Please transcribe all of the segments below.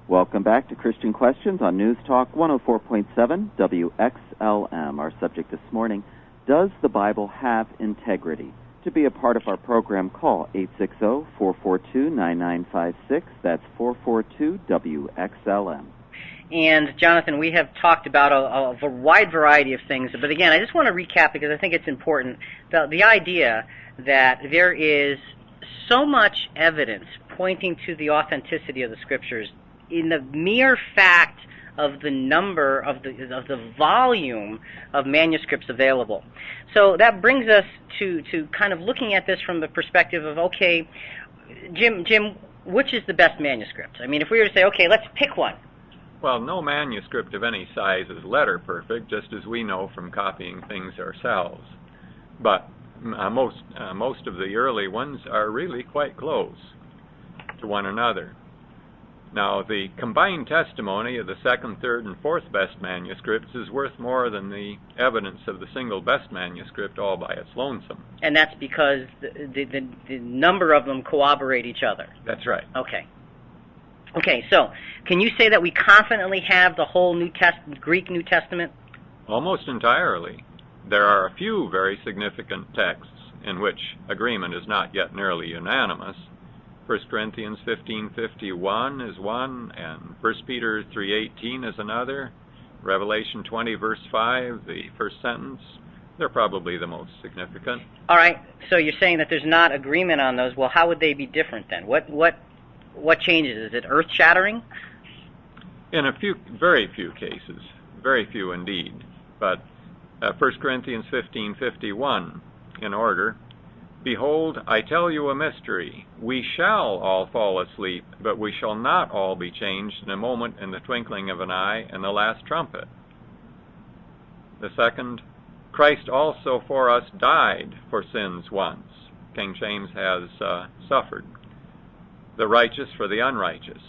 Welcome back to Christian Questions on News Talk 104.7 WXLM. Our subject this morning, does the Bible have integrity? To be a part of our program, call 860-442-9956. That's 442-WXLM. And, Jonathan, we have talked about a wide variety of things. But, again, I just want to recap because I think it's important. The idea that there is so much evidence pointing to the authenticity of the Scriptures in the mere fact of the number of the volume of manuscripts available. So that brings us to kind of looking at this from the perspective of, okay, Jim, which is the best manuscript? I mean, if we were to say, okay, let's pick one. Well, no manuscript of any size is letter perfect, just as we know from copying things ourselves. But most of the early ones are really quite close to one another. Now, the combined testimony of the second, third, and fourth best manuscripts is worth more than the evidence of the single best manuscript all by its lonesome. And that's because the number of them corroborate each other. That's right. Okay. Okay, so can you say that we confidently have the whole Greek New Testament? Almost entirely. There are a few very significant texts in which agreement is not yet nearly unanimous. 1 Corinthians 15:51 is one, and 1 Peter 3:18 is another. Revelation 20, verse 5, the first sentence, they're probably the most significant. All right, so you're saying that there's not agreement on those. Well, how would they be different then? What changes? Is it earth-shattering? In a few, very few cases, very few indeed. But 1 Corinthians 15:51, in order, behold, I tell you a mystery. We shall all fall asleep, but we shall not all be changed in a moment, in the twinkling of an eye, and the last trumpet. The second, Christ also for us died for sins once. King James has suffered. The righteous for the unrighteous.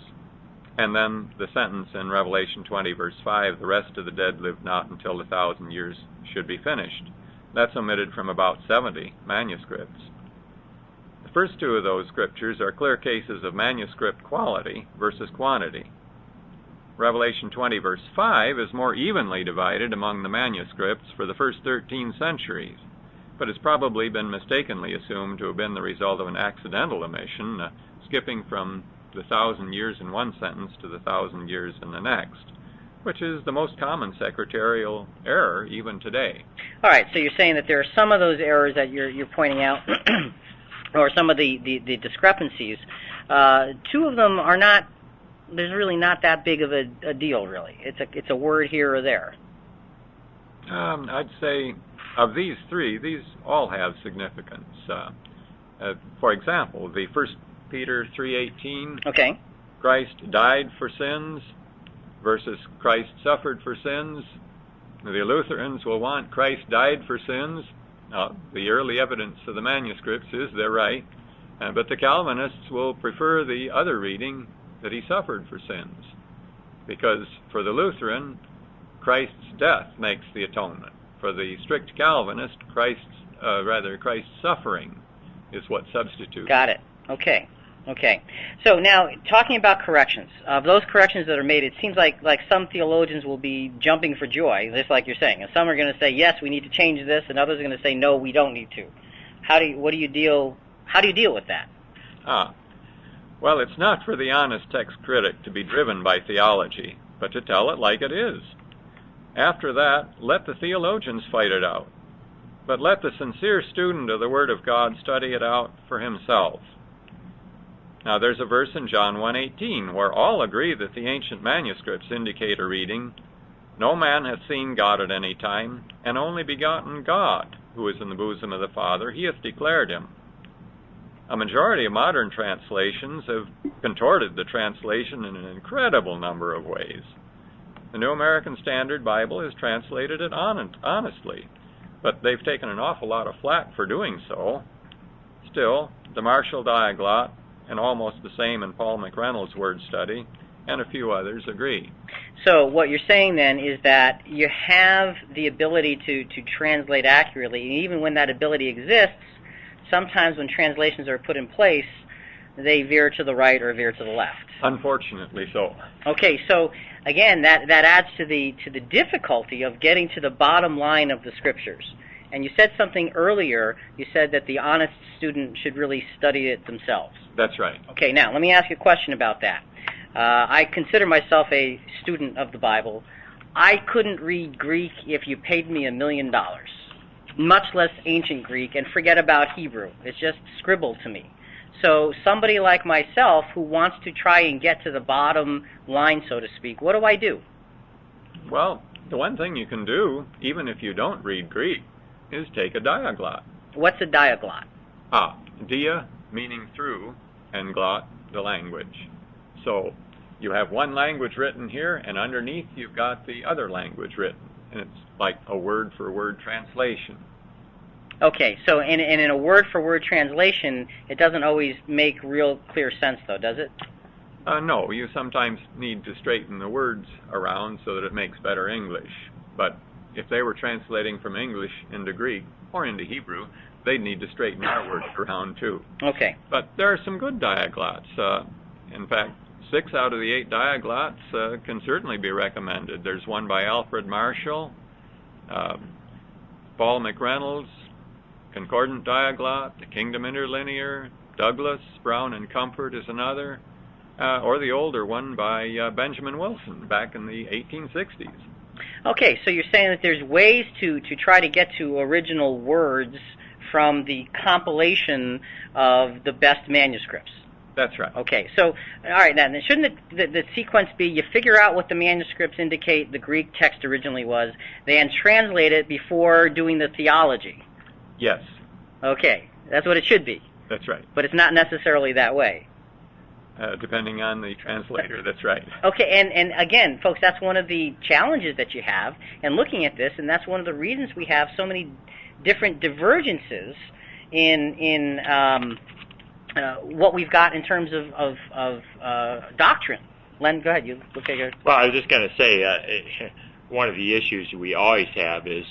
And then the sentence in Revelation 20, verse 5, the rest of the dead live not until the 1,000 years should be finished. That's omitted from about 70 manuscripts. The first two of those scriptures are clear cases of manuscript quality versus quantity. Revelation 20, verse 5 is more evenly divided among the manuscripts for the first 13 centuries, but has probably been mistakenly assumed to have been the result of an accidental omission, skipping from the 1,000 years in one sentence to the 1,000 years in the next, which is the most common secretarial error even today. All right, so you're saying that there are some of those errors that you're pointing out, or some of the discrepancies. Two of them are not, there's really not that big of a deal, really. It's a word here or there. I'd say of these three, these all have significance. For example, the 1 Peter 3:18, okay, Christ died for sins versus Christ suffered for sins. The Lutherans will want Christ died for sins. The early evidence of the manuscripts is they're right, but the Calvinists will prefer the other reading, that he suffered for sins, because for the Lutheran, Christ's death makes the atonement. For the strict Calvinist, Christ's suffering is what substitutes. Got it. Okay. So now, talking about corrections, of those corrections that are made, it seems like some theologians will be jumping for joy, just like you're saying, and some are going to say, yes, we need to change this, and others are going to say, no, we don't need to. How do you deal with that? Well, it's not for the honest text critic to be driven by theology, but to tell it like it is. After that, let the theologians fight it out, but let the sincere student of the Word of God study it out for himself. Now, there's a verse in John 1:18 where all agree that the ancient manuscripts indicate a reading, no man hath seen God at any time, and only begotten God, who is in the bosom of the Father, he hath declared him. A majority of modern translations have contorted the translation in an incredible number of ways. The New American Standard Bible has translated it honestly, but they've taken an awful lot of flack for doing so. Still, the Marshall Diaglott, and almost the same in Paul McReynolds' word study, and a few others agree. So what you're saying then is that you have the ability to translate accurately, and even when that ability exists, sometimes when translations are put in place, they veer to the right or veer to the left. Unfortunately so. Okay, so again, that adds to the difficulty of getting to the bottom line of the Scriptures. And you said something earlier. You said that the honest student should really study it themselves. That's right. Okay, now let me ask you a question about that. I consider myself a student of the Bible. I couldn't read Greek if you paid me $1 million, much less ancient Greek, and forget about Hebrew. It's just scribbled to me. So somebody like myself who wants to try and get to the bottom line, so to speak, what do I do? Well, the one thing you can do, even if you don't read Greek, is take a diaglot. What's a diaglot? Dia meaning through, and glot, the language. So you have one language written here, and underneath you've got the other language written. And it's like a word-for-word translation. Okay, so in a word-for-word translation, it doesn't always make real clear sense, though, does it? No, you sometimes need to straighten the words around so that it makes better English. But if they were translating from English into Greek or into Hebrew, they'd need to straighten our words around too. Okay. But there are some good diaglots. In fact, 6 out of the 8 diaglots can certainly be recommended. There's one by Alfred Marshall, Paul McReynolds, Concordant Diaglot, the Kingdom Interlinear, Douglas, Brown and Comfort is another, or the older one by Benjamin Wilson back in the 1860s. Okay, so you're saying that there's ways to try to get to original words from the compilation of the best manuscripts. That's right. Okay, so, all right, then shouldn't the sequence be you figure out what the manuscripts indicate the Greek text originally was, then translate it before doing the theology? Yes. Okay, that's what it should be. That's right. But it's not necessarily that way. Depending on the translator, that's right. Okay, and again, folks, that's one of the challenges that you have in looking at this, and that's one of the reasons we have so many different divergences in what we've got in terms of doctrine. Len, go ahead. You look at your... Well, I was just going to say, one of the issues we always have is